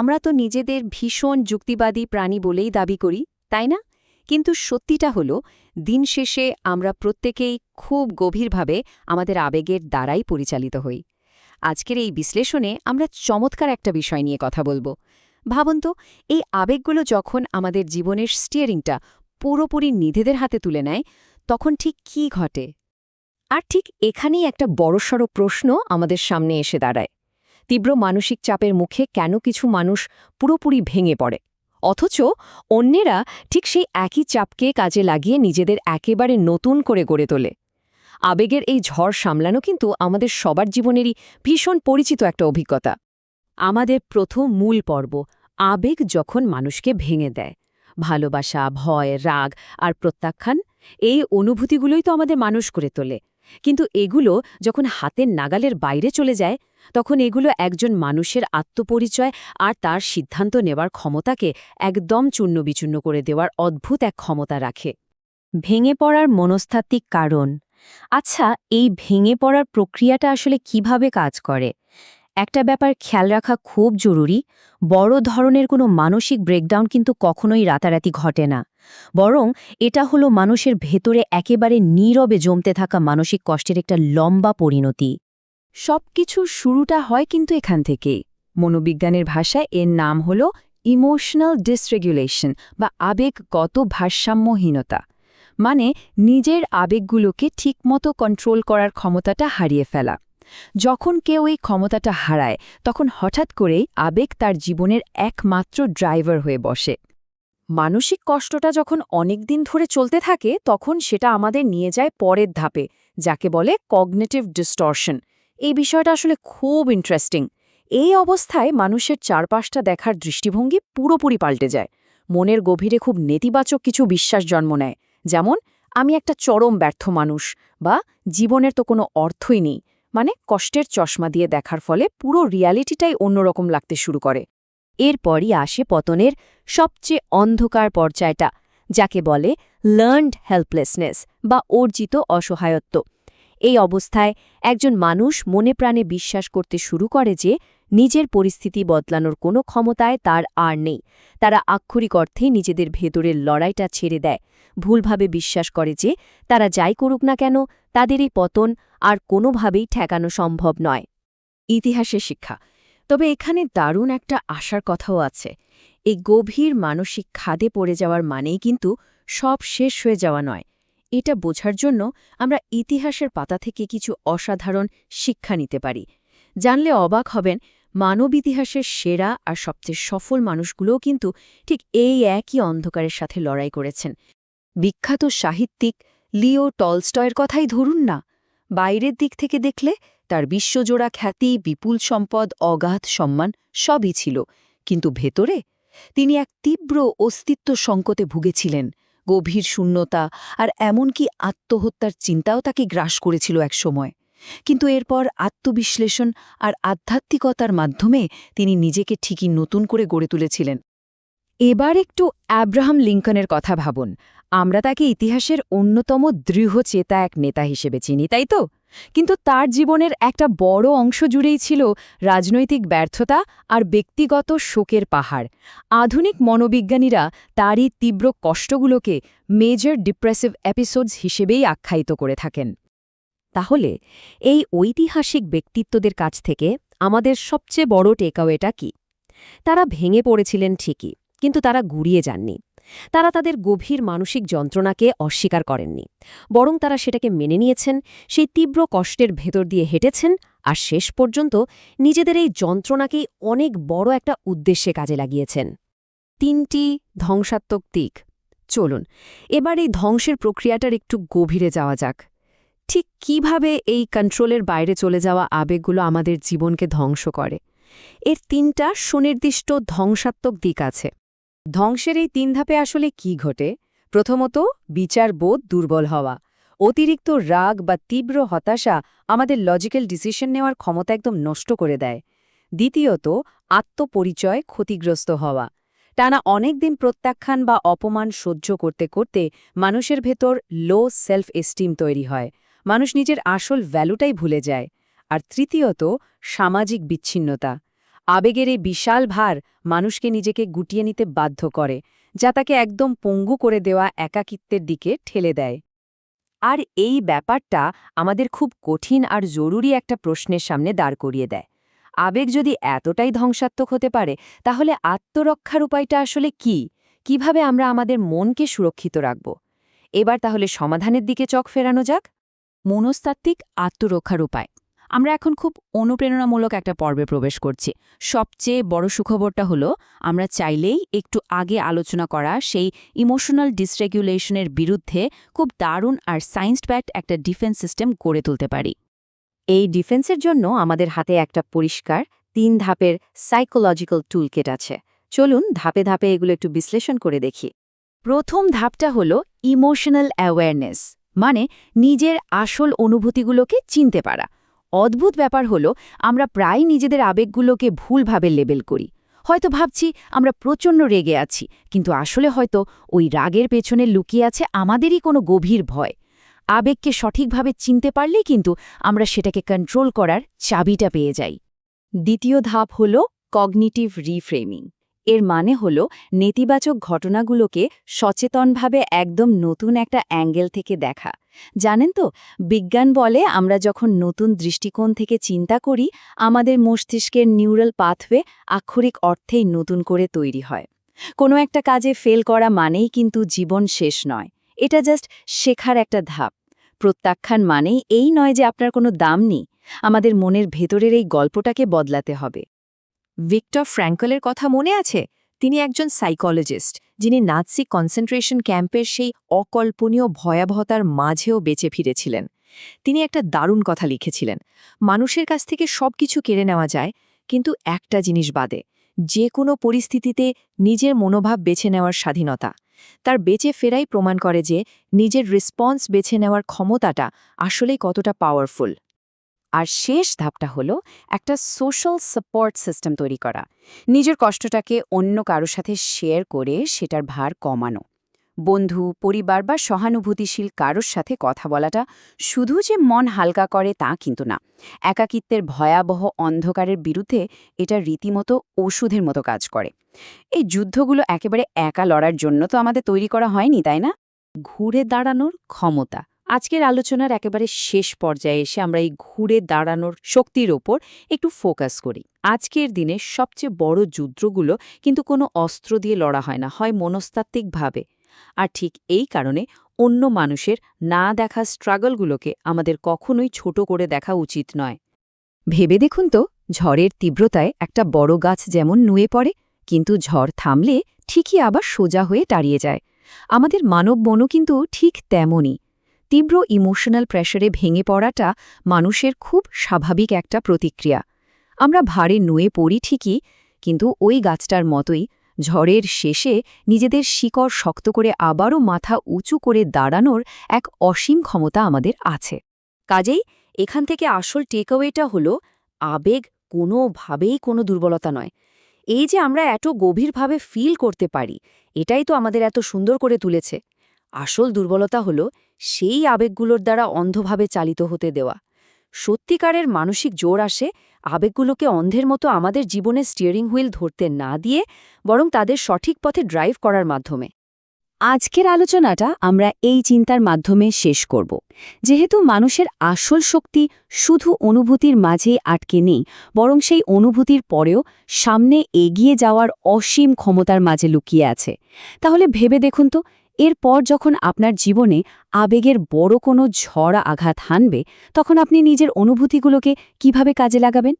আমরা তো নিজেদের ভীষণ যুক্তিবাদী প্রাণী বলেই দাবি করি, তাই না? কিন্তু সত্যিটা হলো, দিন শেষে আমরা প্রত্যেকেই খুব গভীরভাবে আমাদের আবেগের দ্বারাই পরিচালিত হই। আজকের এই বিশ্লেষণে আমরা চমৎকার একটা বিষয় নিয়ে কথা বলবো। ভাবুন তো, এই আবেগগুলো যখন আমাদের জীবনের স্টিয়ারিংটা পুরোপুরি নিজেদের হাতে তুলে নেয়, তখন ঠিক কী ঘটে? আর ঠিক এখানেই একটা বড়সড় প্রশ্ন আমাদের সামনে এসে দাঁড়ায়। তীব্র মানসিক চাপের মুখে কেন কিছু মানুষ পুরোপুরি ভেঙে পড়ে, অথচ অন্যেরা ঠিক সেই একই চাপকে কাজে লাগিয়ে নিজেদের একেবারে নতুন করে গড়ে তোলে? আবেগের এই ঝড় সামলানো কিন্তু আমাদের সবার জীবনেরই ভীষণ পরিচিত একটা অভিজ্ঞতা। আমাদের প্রথম মূল পর্ব, আবেগ যখন মানুষকে ভেঙে দেয়। ভালোবাসা, ভয়, রাগ আর প্রত্যাখ্যান, এই অনুভূতিগুলোই তো আমাদের মানুষ করে তোলে। কিন্তু এগুলো যখন হাতের নাগালের বাইরে চলে যায়, তখন এগুলো একজন মানুষের আত্মপরিচয় আর তার সিদ্ধান্ত নেওয়ার ক্ষমতাকে একদম চূর্ণবিচূর্ণ করে দেওয়ার অদ্ভুত এক ক্ষমতা রাখে। ভেঙে পড়ার মনস্তাত্ত্বিক কারণ। আচ্ছা, এই ভেঙে পড়ার প্রক্রিয়াটা আসলে কিভাবে কাজ করে? একটা ব্যাপার খেয়াল রাখা খুব জরুরি, বড় ধরনের কোনো মানসিক ব্রেকডাউন কিন্তু কখনোই রাতারাতি ঘটে না। বরং এটা হলো মানুষের ভেতরে একেবারে নীরবে জমতে থাকা মানসিক কষ্টের একটা লম্বা পরিণতি। সবকিছুর শুরুটা হয় কিন্তু এখান থেকেই। মনোবিজ্ঞানের ভাষায় এর নাম হল ইমোশনাল ডিসরেগুলেশন বা আবেগগত ভারসাম্যহীনতা। মানে নিজের আবেগগুলোকে ঠিকমতো কন্ট্রোল করার ক্ষমতাটা হারিয়ে ফেলা। যখন কেউ এই ক্ষমতাটা হারায়, তখন হঠাৎ করেই আবেগ তার জীবনের একমাত্র ড্রাইভার হয়ে বসে। মানসিক কষ্টটা যখন অনেক দিন ধরে চলতে থাকে, তখন সেটা আমাদের নিয়ে যায় পরের ধাপে, যাকে বলে কগনিটিভ ডিস্টরশন। এই বিষয়টা আসলে খুব ইন্টারেস্টিং। এই অবস্থায় মানুষের চারপাশটা দেখার দৃষ্টিভঙ্গি পুরোপুরি পাল্টে যায়। মনের গভীরে খুব নেতিবাচক কিছু বিশ্বাস জন্ম নেয়, যেমন আমি একটা চরম ব্যর্থ মানুষ, বা জীবনের তো কোনো অর্থই নেই। মানে কষ্টের চশমা দিয়ে দেখার ফলে পুরো রিয়ালিটিটাই অন্যরকম লাগতে শুরু করে। এরপরই আসে পতনের সবচেয়ে অন্ধকার পর্যায়টা, যাকে বলে লার্নড হেল্পলেসনেস বা অর্জিত অসহায়ত্ব। এই অবস্থায় একজন মানুষ মনে প্রাণে বিশ্বাস করতে শুরু করে যে নিজের পরিস্থিতি বদলানোর কোনো ক্ষমতায় তার আর নেই। তারা আক্ষরিক অর্থেই নিজেদের ভেতরের লড়াইটা ছেড়ে দেয়, ভুলভাবে বিশ্বাস করে যে তারা যাই করুক না কেন, তাদের এই পতন আর কোনোভাবেই ঠেকানো সম্ভব নয়। ইতিহাসের শিক্ষা। তবে এখানে দারুণ একটা আশার কথাও আছে। এই গভীর মানসিক খাদে পড়ে যাওয়ার মানেই কিন্তু সব শেষ হয়ে যাওয়া নয়। এটা বোঝার জন্য আমরা ইতিহাসের পাতা থেকে কিছু অসাধারণ শিক্ষা নিতে পারি। জানলে অবাক হবেন, মানব ইতিহাসের সেরা আর সবচেয়ে সফল মানুষগুলোও কিন্তু ঠিক এই একই অন্ধকারের সাথে লড়াই করেছেন। বিখ্যাত সাহিত্যিক লিও টলস্টয়ের কথাই ধরুন না। বাইরের দিক থেকে দেখলে তার বিশ্বজোড়া খ্যাতি, বিপুল সম্পদ, অগাধ সম্মান সবই ছিল, কিন্তু ভেতরে তিনি এক তীব্র অস্তিত্ব সংকটে ভুগেছিলেন। গভীর শূন্যতা আর এমনকি আত্মহত্যার চিন্তাও তাকে গ্রাস করেছিল একসময়। কিন্তু এরপর আত্মবিশ্লেষণ আর আধ্যাত্মিকতার মাধ্যমে তিনি নিজেকে ঠিকই নতুন করে গড়ে তুলেছিলেন। এবার একটু অ্যাব্রাহাম লিঙ্কনের কথা ভাবুন। আমরা তাকে ইতিহাসের অন্যতম দৃঢ়চেতা এক নেতা হিসেবে চিনি, তাই তো? কিন্তু তার জীবনের একটা বড় অংশ জুড়েই ছিল রাজনৈতিক ব্যর্থতা আর ব্যক্তিগত শোকের পাহাড়। আধুনিক মনোবিজ্ঞানীরা তারই তীব্র কষ্টগুলোকে মেজর ডিপ্রেসিভ এপিসোডস হিসেবেই আখ্যায়িত করে থাকেন। তাহলে এই ঐতিহাসিক ব্যক্তিত্বদের কাছ থেকে আমাদের সবচেয়ে বড় টেকঅ্যাওয়েটা কি? তারা ভেঙে পড়েছিলেন ঠিকই, কিন্তু তারা গুড়িয়ে যাননি। তারা তাদের গভীর মানসিক যন্ত্রণাকে অস্বীকার করেননি, বরং তারা সেটাকে মেনে নিয়েছেন, সেই তীব্র কষ্টের ভেতর দিয়ে হেঁটেছেন, আর শেষ পর্যন্ত নিজেদের এই যন্ত্রণাকেই অনেক বড় একটা উদ্দেশ্যে কাজে লাগিয়েছেন। 3টি ধ্বংসাত্মক দিক। চলুন এবার এই ধ্বংসের প্রক্রিয়াটার একটু গভীরে যাওয়া যাক। ঠিক কিভাবে এই কন্ট্রোলের বাইরে চলে যাওয়া আবেগগুলো আমাদের জীবনকে ধ্বংস করে? এর 3টা সুনির্দিষ্ট ধ্বংসাত্মক দিক আছে। ধ্বংসের এই 3 ধাপে আসলে কি ঘটে? প্রথমত, বিচারবোধ দুর্বল হওয়া। অতিরিক্ত রাগ বা তীব্র হতাশা আমাদের লজিক্যাল ডিসিশন নেওয়ার ক্ষমতা একদম নষ্ট করে দেয়। দ্বিতীয়ত, আত্মপরিচয় ক্ষতিগ্রস্ত হওয়া। টানা অনেক দিন প্রত্যাখ্যান বা অপমান সহ্য করতে করতে মানুষের ভেতর লো সেলফ এস্টিম তৈরি হয়। মানুষ নিজের আসল ভ্যালুটাই ভুলে যায়। আর তৃতীয়ত, সামাজিক বিচ্ছিন্নতা। আবেগের এই বিশাল ভার মানুষকে নিজেকে গুটিয়ে নিতে বাধ্য করে, যা তাকে একদম পঙ্গু করে দেওয়া একাকিত্বের দিকে ঠেলে দেয়। আর এই ব্যাপারটা আমাদের খুব কঠিন আর জরুরি একটা প্রশ্নের সামনে দাঁড় করিয়ে দেয়। আবেগ যদি এতটাই ধ্বংসাত্মক হতে পারে, তাহলে আত্মরক্ষার উপায়টা আসলে কি? কিভাবে আমরা আমাদের মনকে সুরক্ষিত রাখব? এবার তাহলে সমাধানের দিকে চোখ ফেরানো যাক। মনস্তাত্ত্বিক আত্মরক্ষার উপায়। আমরা এখন খুব অনুপ্রেরণামূলক একটা পর্বে প্রবেশ করছি। সবচেয়ে বড় সুখবরটা হলো, আমরা চাইলেই একটু আগে আলোচনা করা সেই ইমোশনাল ডিসরেগুলেশনের বিরুদ্ধে খুব দারুণ আর সায়েন্স ব্যাকড একটা ডিফেন্স সিস্টেম গড়ে তুলতে পারি। এই ডিফেন্সের জন্য আমাদের হাতে একটা পরিষ্কার 3 ধাপের সাইকোলজিক্যাল টুলকিট আছে। চলুন ধাপে ধাপে এগুলো একটু বিশ্লেষণ করে দেখি। প্রথম ধাপটা হলো ইমোশনাল অ্যাওয়ারনেস, মানে নিজের আসল অনুভূতিগুলোকে চিনতে পারা। অদ্ভুত ব্যাপার হলো, আমরা প্রায় নিজেদের আবেগগুলোকে ভুলভাবে লেবেল করি। হয়তো ভাবছি আমরা প্রচণ্ড রেগে আছি, কিন্তু আসলে হয়তো ওই রাগের পেছনে লুকিয়ে আছে আমাদেরই কোনো গভীর ভয়। আবেগকে সঠিকভাবে চিনতে পারলেই কিন্তু আমরা সেটাকে কন্ট্রোল করার চাবিটা পেয়ে যাই। দ্বিতীয় ধাপ হল কগনিটিভ রিফ্রেমিং। এর মানে হল নেতিবাচক ঘটনাগুলোকে সচেতনভাবে একদম নতুন একটা অ্যাঙ্গেল থেকে দেখা। জানেন তো, বিজ্ঞান বলে আমরা যখন নতুন দৃষ্টিকোণ থেকে চিন্তা করি, আমাদের মস্তিষ্কের নিউরাল পাথওয়ে আক্ষরিক অর্থেই নতুন করে তৈরি হয়। কোনো একটা কাজে ফেল করা মানেই কিন্তু জীবন শেষ নয়, এটা জাস্ট শেখার একটা ধাপ। প্রত্যাখ্যান মানেই এই নয় যে আপনার কোনো দাম নেই। আমাদের মনের ভেতরের এই গল্পটাকে বদলাতে হবে। ভিক্টর ফ্র্যাঙ্কলের কথা মনে আছে? তিনি একজন সাইকোলজিস্ট, যিনি নাৎসি কনসেন্ট্রেশন ক্যাম্পের সেই অকল্পনীয় ভয়াবহতার মাঝেও বেঁচে ফিরেছিলেন। তিনি একটা দারুণ কথা লিখেছিলেন, মানুষের কাছ থেকে সবকিছু কেড়ে নেওয়া যায়, কিন্তু একটা জিনিস বাদে, যে কোনো পরিস্থিতিতে নিজের মনোভাব বেছে নেওয়ার স্বাধীনতা। তার বেঁচে ফেরাই প্রমাণ করে যে নিজের রেসপন্স বেছে নেওয়ার ক্ষমতাটা আসলেই কতটা পাওয়ারফুল। আর শেষ ধাপটা হলো একটা সোশ্যাল সাপোর্ট সিস্টেম তৈরি করা। নিজের কষ্টটাকে অন্য কারো সাথে শেয়ার করে সেটার ভার কমানো। বন্ধু, পরিবার বা সহানুভূতিশীল কারোর সাথে কথা বলাটা শুধু যে মন হালকা করে তা কিন্তু না। একাকিত্বের ভয়াবহ অন্ধকারের বিরুদ্ধে এটা রীতিমতো ওষুধের মতো কাজ করে। এই যুদ্ধগুলো একেবারে একা লড়ার জন্য তো আমাদের তৈরি করা হয়নি, তাই না? ঘুরে দাঁড়ানোর ক্ষমতা। আজকের আলোচনার একেবারে শেষ পর্যায়ে এসে আমরা এই ঘুরে দাঁড়ানোর শক্তির ওপর একটু ফোকাস করি। আজকের দিনে সবচেয়ে বড় যুদ্ধগুলো কিন্তু কোনো অস্ত্র দিয়ে লড়া হয় না, হয় মনস্তাত্ত্বিকভাবে। আর ঠিক এই কারণে অন্য মানুষের না দেখা স্ট্রাগলগুলোকে আমাদের কখনোই ছোট করে দেখা উচিত নয়। ভেবে দেখুন তো, ঝড়ের তীব্রতায় একটা বড় গাছ যেমন নুয়ে পড়ে, কিন্তু ঝড় থামলে ঠিকই আবার সোজা হয়ে দাঁড়িয়ে যায়। আমাদের মানব মনও কিন্তু ঠিক তেমনই। তীব্র ইমোশনাল প্রেশারে ভেঙে পড়াটা মানুষের খুব স্বাভাবিক একটা প্রতিক্রিয়া। আমরা ভারে নুয়ে পড়ি ঠিকই, কিন্তু ওই গাছটার মতোই ঝড়ের শেষে নিজেদের শিকড় শক্ত করে আবারও মাথা উঁচু করে দাঁড়ানোর এক অসীম ক্ষমতা আমাদের আছে। কাজেই এখান থেকে আসল টেকঅ্যাওয়েটা হলো, আবেগ কোনোভাবেই কোনো দুর্বলতা নয়। এই যে আমরা এত গভীরভাবে ফিল করতে পারি, এটাই তো আমাদের এত সুন্দর করে তুলেছে। আসল দুর্বলতা হলো সেই আবেগগুলোর দ্বারা অন্ধভাবে চালিত হতে দেওয়া। সত্যিকারের মানসিক জোর আসে আবেগগুলোকে অন্ধের মতো আমাদের জীবনের স্টিয়ারিং হুইল ধরতে না দিয়ে, বরং তাদের সঠিক পথে ড্রাইভ করার মাধ্যমে। আজকের আলোচনাটা আমরা এই চিন্তার মাধ্যমে শেষ করব। যেহেতু মানুষের আসল শক্তি শুধু অনুভূতির মাঝেই আটকে নেই, বরং সেই অনুভূতির পরেও সামনে এগিয়ে যাওয়ার অসীম ক্ষমতার মাঝে লুকিয়ে আছে। তাহলে ভেবে দেখুন তো, এরপর যখন আপনার জীবনে আবেগের বড় কোনো ঝড় আঘাত হানবে, তখন আপনি নিজের অনুভূতিগুলোকে কিভাবে কাজে লাগাবেন?